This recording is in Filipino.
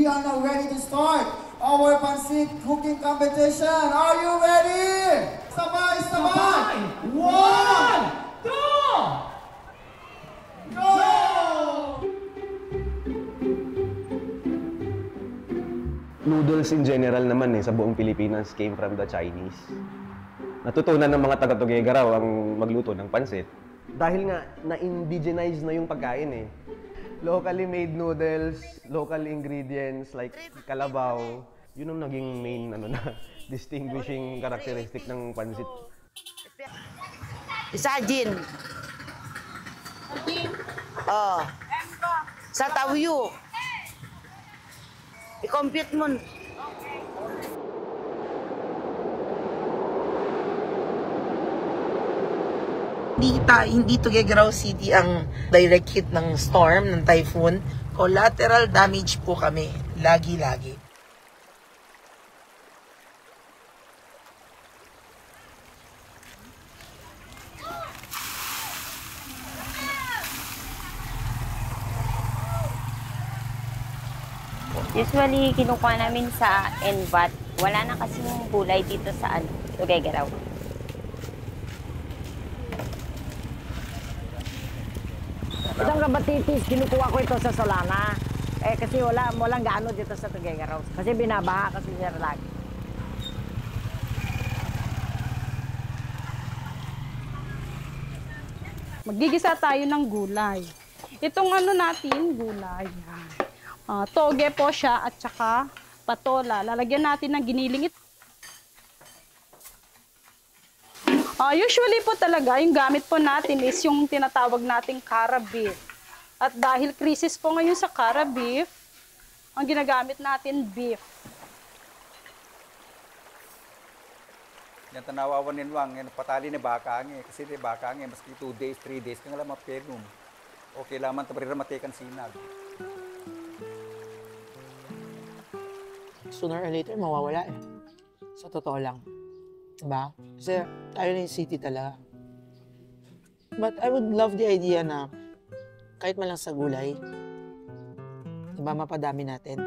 we are now ready to start our pancit cooking competition. Are you ready? Sabay, sabay! 1, 2, go! Noodles in general naman sa buong Pilipinas came from the Chinese. Natutunan ng mga taga-Tuguegarao ang magluto ng pansit. Dahil nga, na-indigenize na yung pagkain Locally made noodles, local ingredients like kalabaw. Yun ang naging main distinguishing characteristic ng pansit. Isa gin. Oh. Sa tawyo. I-compute mo. Hindi Tuguegarao City ang direct hit ng storm, ng typhoon. Collateral damage po kami, lagi-lagi. Usually, kinukuha namin sa NVAT. Wala na kasing gulay dito sa Tuguegarao. Itong kabatitis, kinukuha ko ito sa Solana. Kasi walang gaano dito sa Tuguegarao. Kasi binabaha kasi siya lagi. Magigisa tayo ng gulay. Itong natin, gulay. Toge po siya at saka patola. Lalagyan natin ng giniling ito. Usually po talaga, yung gamit po natin is yung tinatawag nating Cara beef. At dahil crisis po ngayon sa Cara beef, ang ginagamit natin beef. Yan tanawawan ninwang, yan patali ni baka kasi ni baka maski 2 days, 3 days, kang alam mapenum. Okay laman tabarira matekan sinag. Sooner or later, mawawala Sa totoo lang. Diba? Kasi tayo na yung city talaga. But I would love the idea na kahit man lang sa gulay, diba, mapadami natin.